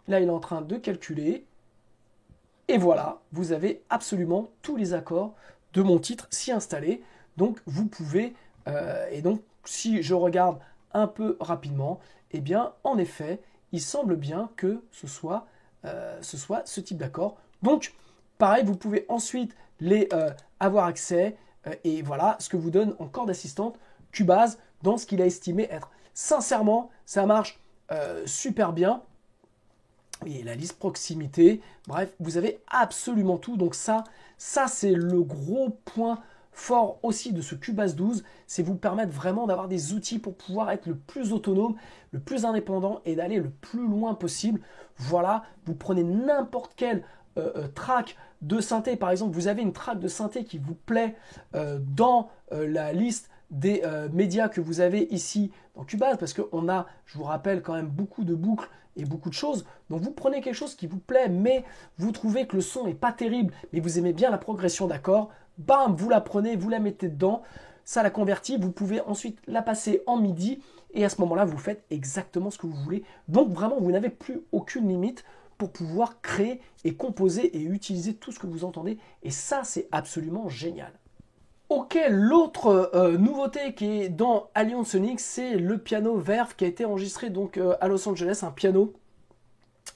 là il est en train de calculer, et voilà, vous avez absolument tous les accords de mon titre s'y installés. Donc vous pouvez, et donc si je regarde un peu rapidement, eh bien en effet, il semble bien que ce soit ce type d'accord. Donc pareil, vous pouvez ensuite les avoir accès, et voilà ce que vous donne encore d'assistante Cubase dans ce qu'il a estimé être. Sincèrement, ça marche super bien. Et la liste proximité, bref, vous avez absolument tout. Donc ça c'est le gros point fort aussi de ce Cubase 12, c'est vous permettre vraiment d'avoir des outils pour pouvoir être le plus autonome, le plus indépendant et d'aller le plus loin possible. Voilà, vous prenez n'importe quel track de synthé, par exemple, vous avez une track de synthé qui vous plaît dans la liste des médias que vous avez ici dans Cubase, parce qu'on a, je vous rappelle, quand même beaucoup de boucles et beaucoup de choses. Donc vous prenez quelque chose qui vous plaît, mais vous trouvez que le son n'est pas terrible, mais vous aimez bien la progression d'accords, bam, vous la prenez, vous la mettez dedans, ça la convertit, vous pouvez ensuite la passer en MIDI, et à ce moment-là, vous faites exactement ce que vous voulez. Donc vraiment, vous n'avez plus aucune limite pour pouvoir créer et composer et utiliser tout ce que vous entendez, et ça, c'est absolument génial. Ok, l'autre nouveauté qui est dans Allion Sonic, c'est le piano Verve qui a été enregistré donc à Los Angeles, un piano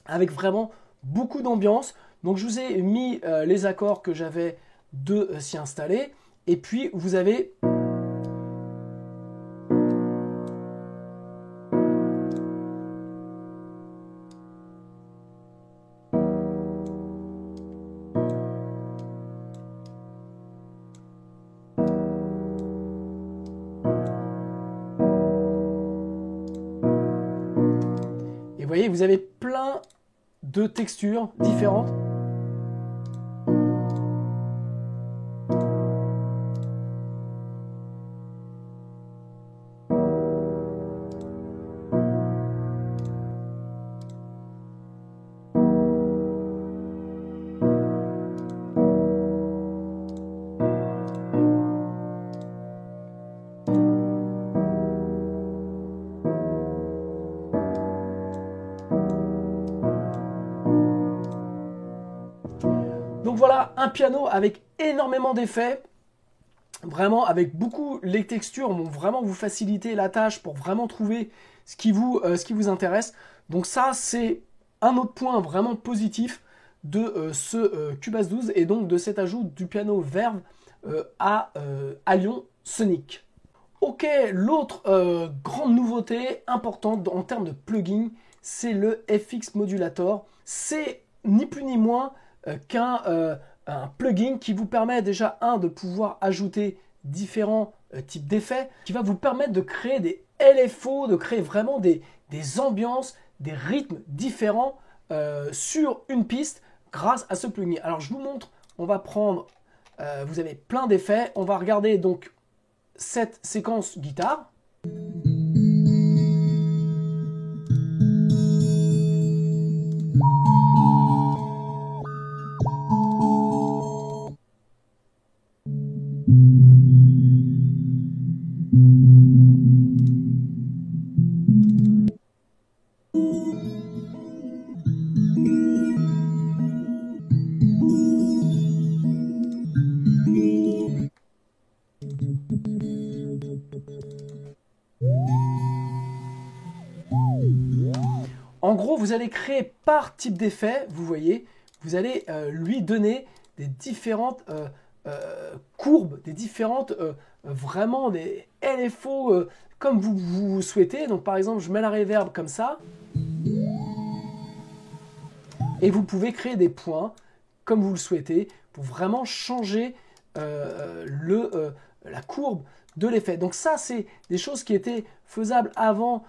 avec vraiment beaucoup d'ambiance. Donc je vous ai mis les accords que j'avais de s'y installer, et puis vous avez et vous voyez, vous avez plein de textures différentes. Donc voilà, un piano avec énormément d'effets, vraiment avec beaucoup, les textures vont vraiment vous faciliter la tâche pour vraiment trouver ce qui vous intéresse. Donc ça, c'est un autre point vraiment positif de ce Cubase 12 et donc de cet ajout du piano Verve à Allion Sonic. Ok, l'autre grande nouveauté importante en termes de plugin, c'est le FX Modulator. C'est ni plus ni moins qu'un plugin qui vous permet déjà, de pouvoir ajouter différents types d'effets, qui va vous permettre de créer des LFO, de créer vraiment des ambiances, des rythmes différents sur une piste grâce à ce plugin. Alors je vous montre, on va prendre, vous avez plein d'effets, on va regarder donc cette séquence guitare. En gros, vous allez créer par type d'effet, vous voyez, vous allez lui donner des différentes courbes, des différentes, vraiment des LFO comme vous souhaitez. Donc par exemple, je mets la reverb comme ça. Et vous pouvez créer des points comme vous le souhaitez pour vraiment changer la courbe de l'effet. Donc ça, c'est des choses qui étaient faisables avant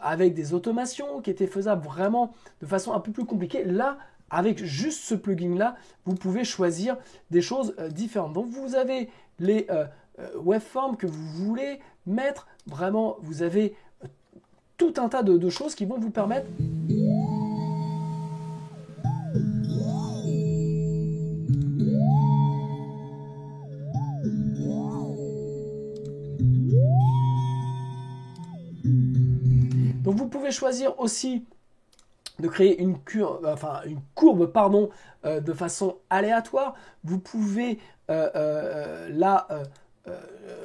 avec des automations, qui étaient faisables vraiment de façon un peu plus compliquée. Là, avec juste ce plugin-là, vous pouvez choisir des choses différentes. Donc vous avez les waveforms que vous voulez mettre. Vraiment, vous avez tout un tas de choses qui vont vous permettre Donc vous pouvez choisir aussi de créer une courbe pardon, de façon aléatoire. Vous pouvez la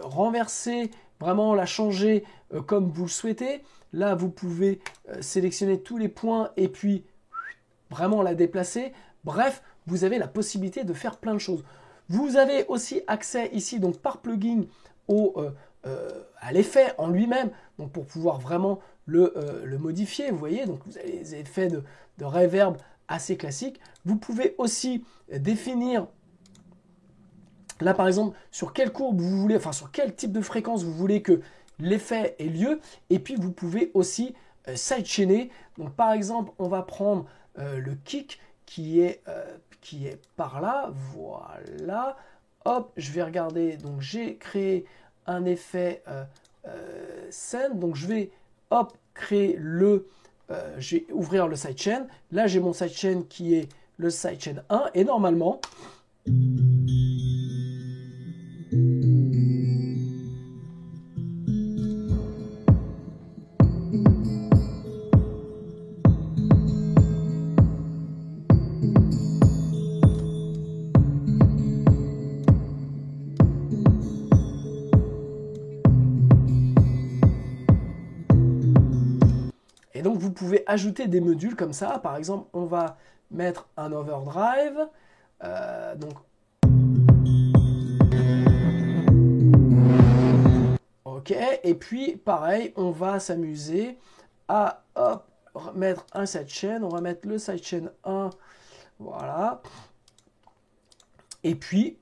renverser, vraiment la changer comme vous le souhaitez. Là, vous pouvez sélectionner tous les points et puis vraiment la déplacer. Bref, vous avez la possibilité de faire plein de choses. Vous avez aussi accès ici, donc par plugin, à l'effet en lui-même, donc pour pouvoir vraiment le modifier. Vous voyez, donc vous avez les effets de reverb assez classiques. Vous pouvez aussi définir, là par exemple, sur quelle courbe vous voulez, enfin sur quel type de fréquence vous voulez que l'effet ait lieu. Et puis vous pouvez aussi sidechainer. Donc par exemple, on va prendre le kick qui est par là. Voilà. Hop, je vais regarder. Donc j'ai créé un effet scène. Donc je vais créer je vais ouvrir le sidechain. Là j'ai mon sidechain qui est le sidechain 1 et normalement donc, vous pouvez ajouter des modules comme ça. Par exemple, on va mettre un overdrive. OK. Et puis, pareil, on va s'amuser à mettre un sidechain. On va mettre le sidechain 1. Voilà. Et puis...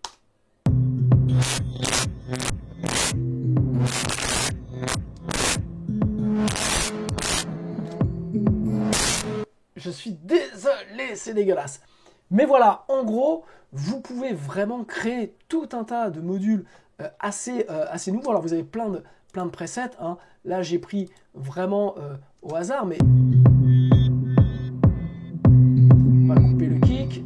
Je suis désolé, c'est dégueulasse. Mais voilà, en gros, vous pouvez vraiment créer tout un tas de modules assez nouveaux. Alors, vous avez plein de presets. Hein. Là, j'ai pris vraiment au hasard, mais... On va couper le kick.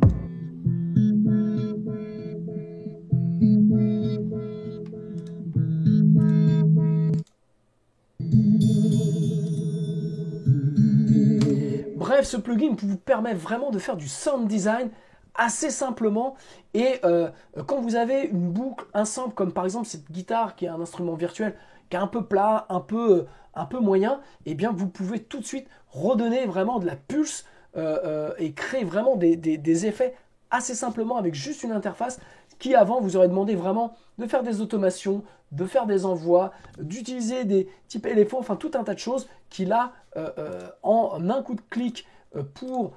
Bref, ce plugin vous permet vraiment de faire du sound design assez simplement. Et quand vous avez une boucle, un sample, comme par exemple cette guitare qui est un instrument virtuel, qui est un peu plat, un peu moyen, et bien vous pouvez tout de suite redonner vraiment de la pulse et créer vraiment des effets assez simplement avec juste une interface qui avant vous aurait demandé vraiment de faire des automations, de faire des envois, d'utiliser des types éléphants, enfin tout un tas de choses qui là, en un coup de clic pour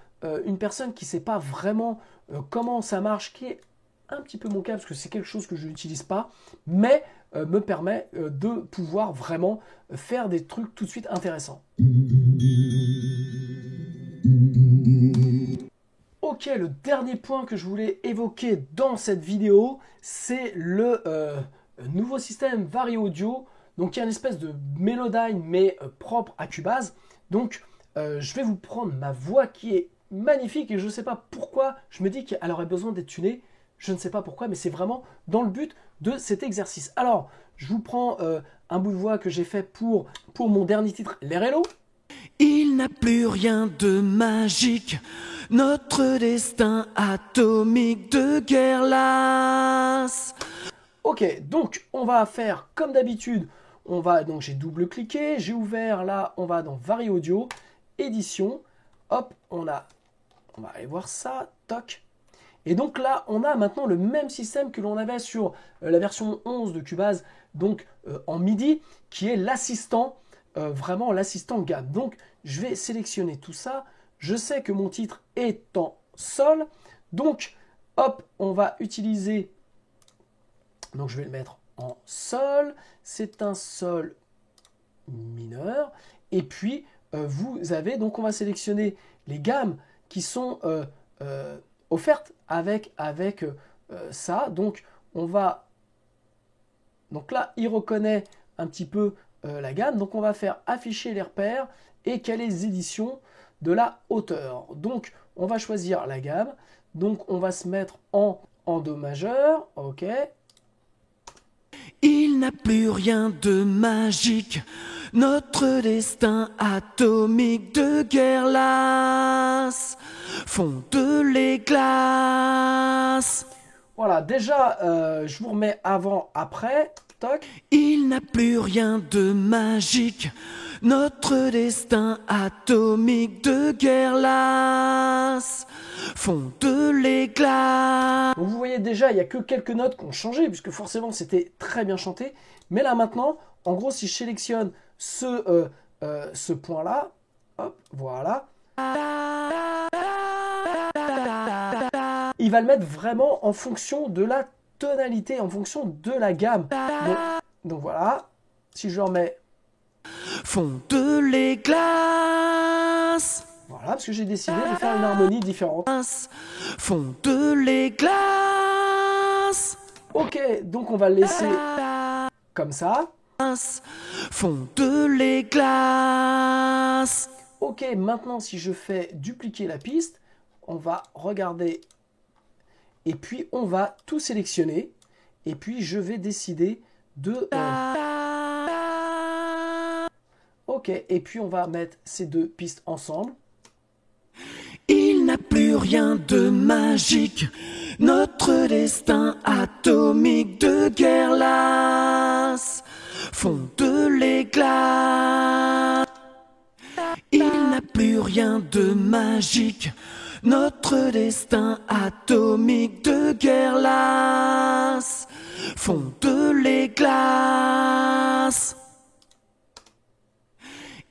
une personne qui ne sait pas vraiment comment ça marche, qui est un petit peu mon cas parce que c'est quelque chose que je n'utilise pas, mais me permet de pouvoir vraiment faire des trucs tout de suite intéressants. Ok, le dernier point que je voulais évoquer dans cette vidéo, c'est le nouveau système Vari Audio, donc qui est une espèce de Melodyne mais propre à Cubase. Donc je vais vous prendre ma voix qui est magnifique et je ne sais pas pourquoi, je me dis qu'elle aurait besoin d'être tunée, je ne sais pas pourquoi, mais c'est vraiment dans le but de cet exercice. Alors, je vous prends un bout de voix que j'ai fait pour mon dernier titre, Les Hello. Il n'a plus rien de magique, notre destin atomique de guerre lasse. Ok, donc on va faire comme d'habitude, donc j'ai double-cliqué, j'ai ouvert là, on va dans Vari Audio, édition, hop, on va aller voir ça, toc. Et donc là, on a maintenant le même système que l'on avait sur la version 11 de Cubase, donc en MIDI, qui est l'assistant, vraiment l'assistant gamme. Donc je vais sélectionner tout ça, je sais que mon titre est en sol, donc hop, on va utiliser, donc je vais le mettre en sol, c'est un sol mineur, et puis vous avez, donc on va sélectionner les gammes qui sont offertes avec ça, donc on va, donc là il reconnaît un petit peu la gamme, donc on va faire afficher les repères et caler les éditions de la hauteur. Donc on va choisir la gamme, donc on va se mettre en Do majeur, ok. Il n'a plus rien de magique, Notre destin atomique de guerre lasse font de les glaces. Voilà, déjà, je vous remets avant, après. Toc. Il n'a plus rien de magique. Notre destin atomique de guerre lasse font de les glaces. Donc vous voyez déjà, il n'y a que quelques notes qui ont changé, puisque forcément c'était très bien chanté. Mais là maintenant, en gros, si je sélectionne ce point-là, hop, voilà. Il va le mettre vraiment en fonction de la tonalité, en fonction de la gamme. Donc voilà, si je remets... Font de les glaces. Voilà, parce que j'ai décidé de faire une harmonie différente. Font de les glaces. Ok, donc on va le laisser comme ça. Font de les glaces. Ok, maintenant si je fais dupliquer la piste, on va regarder et puis on va tout sélectionner et puis je vais décider de... Ok, et puis on va mettre ces deux pistes ensemble. Il n'a plus rien de magique. Notre destin atomique de guerre lasse font de les glaces. Il n'a plus rien de magique. Notre destin atomique de guerre lasse font de les glaces.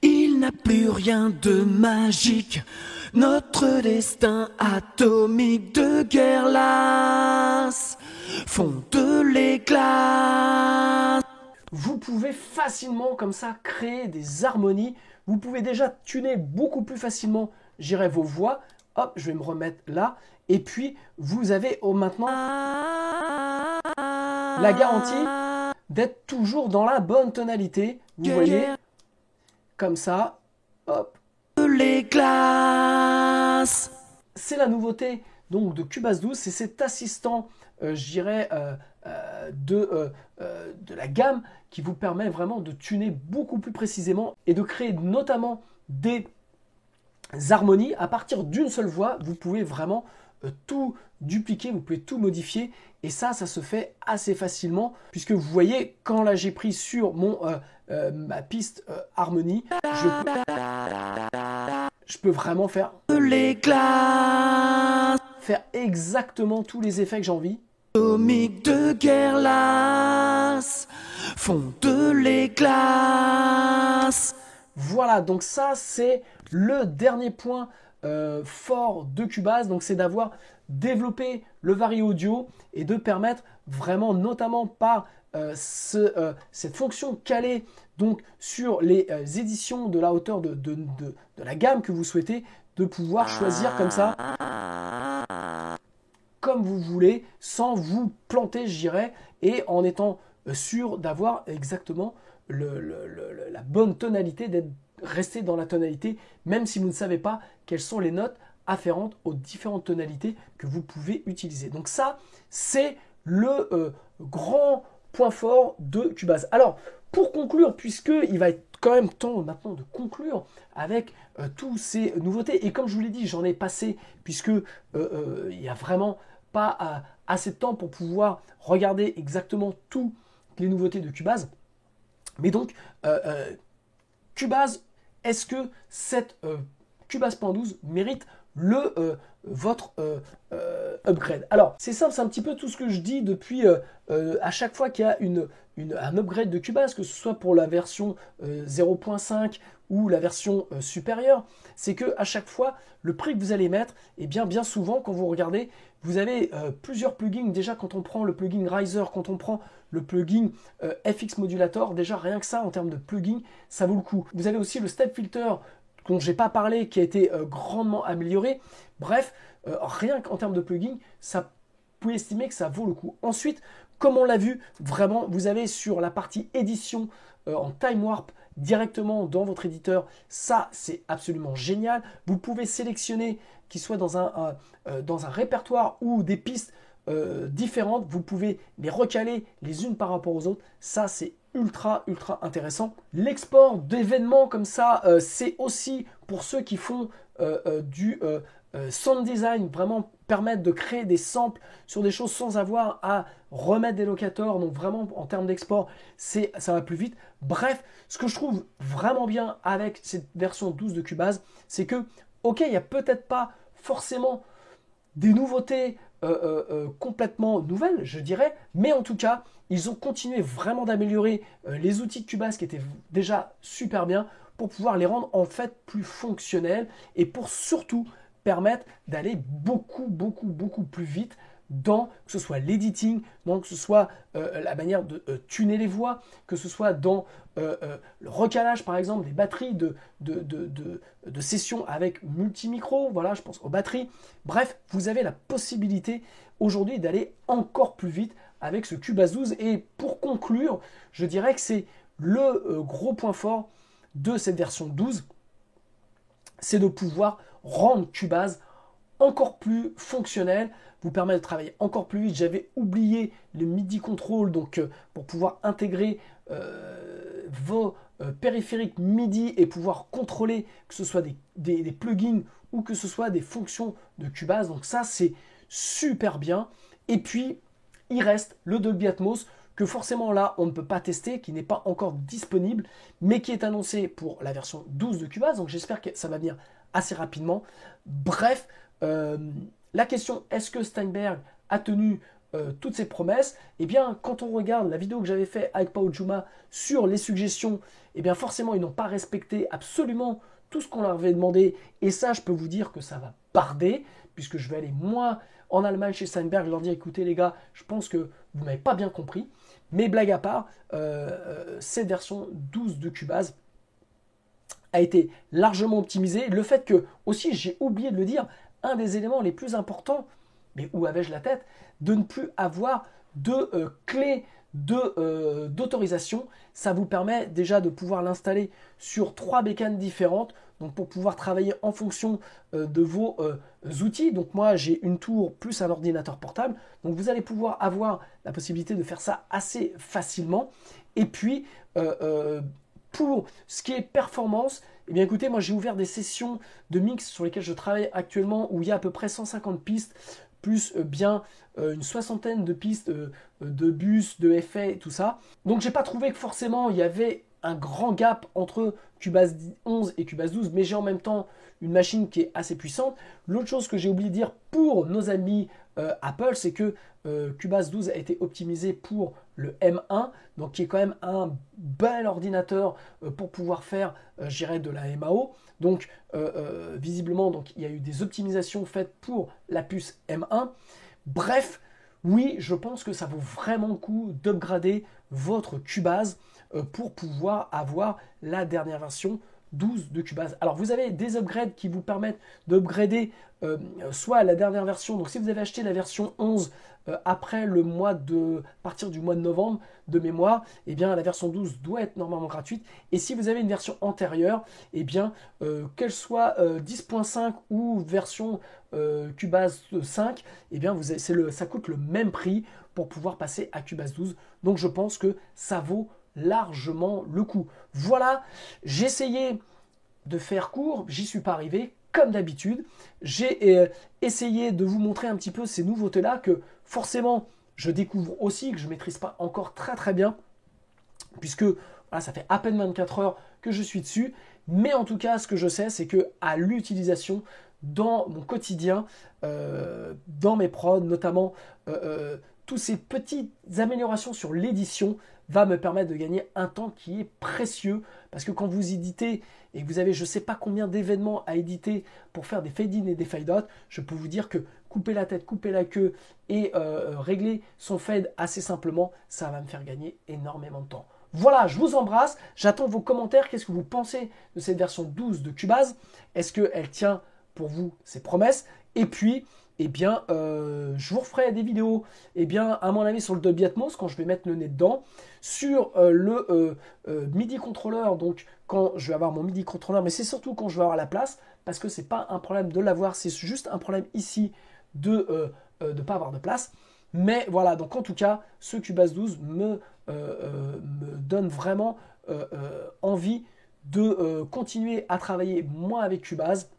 Il n'a plus rien de magique. Notre destin atomique de guerre lasse font de les glaces. Vous pouvez facilement comme ça créer des harmonies. Vous pouvez déjà tuner beaucoup plus facilement, j'irai vos voix. Hop, je vais me remettre là. Et puis, vous avez maintenant la garantie d'être toujours dans la bonne tonalité. Vous voyez, comme ça. Hop. Les glaces. C'est la nouveauté donc de Cubase 12. C'est cet assistant, je dirais, de la gamme qui vous permet vraiment de tuner beaucoup plus précisément et de créer notamment des harmonies à partir d'une seule voix. Vous pouvez vraiment tout dupliquer, vous pouvez tout modifier et ça se fait assez facilement puisque vous voyez quand là j'ai pris sur ma piste harmonie, je peux vraiment faire exactement tous les effets que j'ai envie. Atomique de guerre lasse font de les glaces. Voilà, donc ça c'est le dernier point fort de Cubase, donc c'est d'avoir développé le vari audio et de permettre vraiment, notamment par cette fonction calée donc sur les éditions de la hauteur de la gamme que vous souhaitez, de pouvoir choisir comme ça, comme vous voulez, sans vous planter, je dirais, et en étant sûr d'avoir exactement la bonne tonalité, d'être resté dans la tonalité, même si vous ne savez pas quelles sont les notes afférentes aux différentes tonalités que vous pouvez utiliser. Donc ça, c'est le grand point fort de Cubase. Alors, pour conclure, puisqu'il va être quand même temps maintenant de conclure avec toutes ces nouveautés, et comme je vous l'ai dit, j'en ai passé, puisque il n'y a vraiment pas assez de temps pour pouvoir regarder exactement toutes les nouveautés de Cubase. Mais donc, Cubase, est-ce que cette Cubase.12 mérite votre upgrade? Alors, c'est simple, c'est un petit peu tout ce que je dis depuis à chaque fois qu'il y a un upgrade de Cubase, que ce soit pour la version 0.5 ou la version supérieure, c'est que à chaque fois, le prix que vous allez mettre, et bien souvent, quand vous regardez, vous avez plusieurs plugins. Déjà, quand on prend le plugin Riser, quand on prend le plugin FX Modulator, déjà rien que ça, en termes de plugin, ça vaut le coup. Vous avez aussi le Step Filter, dont j'ai pas parlé, qui a été grandement amélioré. Bref, rien qu'en termes de plugin, ça, vous pouvez estimer que ça vaut le coup. Ensuite, comme on l'a vu, vraiment, vous avez sur la partie édition en time warp directement dans votre éditeur. Ça, c'est absolument génial. Vous pouvez sélectionner, qu'il soit dans un répertoire ou des pistes différentes. Vous pouvez les recaler les unes par rapport aux autres. Ça, c'est ultra intéressant. L'export d'événements comme ça, c'est aussi pour ceux qui font du sound design, vraiment permettre de créer des samples sur des choses sans avoir à remettre des locators. Donc vraiment en termes d'export, ça va plus vite. Bref, ce que je trouve vraiment bien avec cette version 12 de Cubase, c'est que ok, il n'y a peut-être pas forcément des nouveautés complètement nouvelles, je dirais, mais en tout cas, ils ont continué vraiment d'améliorer les outils de Cubase qui étaient déjà super bien pour pouvoir les rendre en fait plus fonctionnels et pour surtout permettre d'aller beaucoup plus vite dans que ce soit l'editing, que ce soit la manière de tuner les voix, que ce soit dans le recalage par exemple des batteries de sessions avec multimicro, voilà, je pense aux batteries. Bref, vous avez la possibilité aujourd'hui d'aller encore plus vite avec ce Cubase 12 et pour conclure, je dirais que c'est le gros point fort de cette version 12, c'est de pouvoir rendre Cubase encore plus fonctionnel, vous permet de travailler encore plus vite. J'avais oublié le MIDI control, donc pour pouvoir intégrer vos périphériques MIDI et pouvoir contrôler que ce soit des plugins ou que ce soit des fonctions de Cubase. Donc ça, c'est super bien. Et puis, il reste le Dolby Atmos que forcément là, on ne peut pas tester, qui n'est pas encore disponible, mais qui est annoncé pour la version 12 de Cubase. Donc j'espère que ça va venir assez rapidement. Bref, la question, est-ce que Steinberg a tenu toutes ses promesses? Eh bien, quand on regarde la vidéo que j'avais fait avec Pao Juma sur les suggestions, eh bien forcément, ils n'ont pas respecté absolument tout ce qu'on leur avait demandé. Et ça, je peux vous dire que ça va barder, puisque je vais aller moi en Allemagne chez Steinberg, leur dire, écoutez les gars, je pense que vous n'avez pas bien compris. Mais blague à part, cette version 12 de Cubase a été largement optimisée. Le fait que, aussi, j'ai oublié de le dire, un des éléments les plus importants, mais où avais-je la tête, de ne plus avoir de clé d'autorisation. Ça vous permet déjà de pouvoir l'installer sur 3 bécanes différentes, donc pour pouvoir travailler en fonction de vos outils. Donc moi j'ai une tour plus un ordinateur portable, donc vous allez pouvoir avoir la possibilité de faire ça assez facilement. Et puis pour ce qui est performance, eh bien écoutez, moi j'ai ouvert des sessions de mix sur lesquelles je travaille actuellement où il y a à peu près 150 pistes, plus bien une soixantaine de pistes de bus, de effets, tout ça. Donc j'ai pas trouvé que forcément il y avait un grand gap entre Cubase 11 et Cubase 12, mais j'ai en même temps une machine qui est assez puissante. L'autre chose que j'ai oublié de dire pour nos amis Apple, c'est que Cubase 12 a été optimisé pour le M1, donc qui est quand même un bel ordinateur pour pouvoir faire, je dirais, de la MAO. Donc visiblement, donc, il y a eu des optimisations faites pour la puce M1. Bref, oui, je pense que ça vaut vraiment le coup d'upgrader votre Cubase pour pouvoir avoir la dernière version 12 de Cubase. Alors vous avez des upgrades qui vous permettent d'upgrader soit la dernière version, donc si vous avez acheté la version 11 après partir du mois de novembre de mémoire, eh bien la version 12 doit être normalement gratuite. Et si vous avez une version antérieure, eh bien qu'elle soit 10.5 ou version Cubase 5, eh bien ça coûte le même prix pour pouvoir passer à Cubase 12. Donc je pense que ça vaut largement le coup. Voilà, j'ai essayé de faire court, j'y suis pas arrivé comme d'habitude. J'ai essayé de vous montrer un petit peu ces nouveautés-là que forcément je découvre aussi, que je ne maîtrise pas encore très bien, puisque voilà, ça fait à peine 24 heures que je suis dessus. Mais en tout cas, ce que je sais, c'est que à l'utilisation dans mon quotidien, dans mes prods, notamment toutes ces petites améliorations sur l'édition va me permettre de gagner un temps qui est précieux, parce que quand vous éditez et que vous avez je ne sais pas combien d'événements à éditer pour faire des fade-in et des fade-out, je peux vous dire que couper la tête, couper la queue et régler son fade assez simplement, ça va me faire gagner énormément de temps. Voilà, je vous embrasse, j'attends vos commentaires. Qu'est-ce que vous pensez de cette version 12 de Cubase? Est-ce qu'elle tient pour vous ses promesses? Et puis, eh bien, je vous referai des vidéos, eh bien, à mon avis, sur le Dolby Atmos, quand je vais mettre le nez dedans, sur le MIDI controller, donc quand je vais avoir mon MIDI controller, mais c'est surtout quand je vais avoir la place, parce que c'est pas un problème de l'avoir, c'est juste un problème ici de ne pas avoir de place. Mais voilà, donc en tout cas, ce Cubase 12 me donne vraiment envie de continuer à travailler moi avec Cubase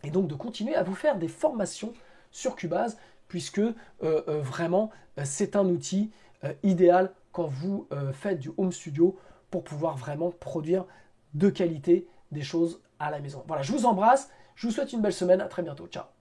et donc de continuer à vous faire des formations sur Cubase puisque vraiment c'est un outil idéal quand vous faites du home studio pour pouvoir vraiment produire de qualité des choses à la maison. Voilà, je vous embrasse, je vous souhaite une belle semaine, à très bientôt, ciao.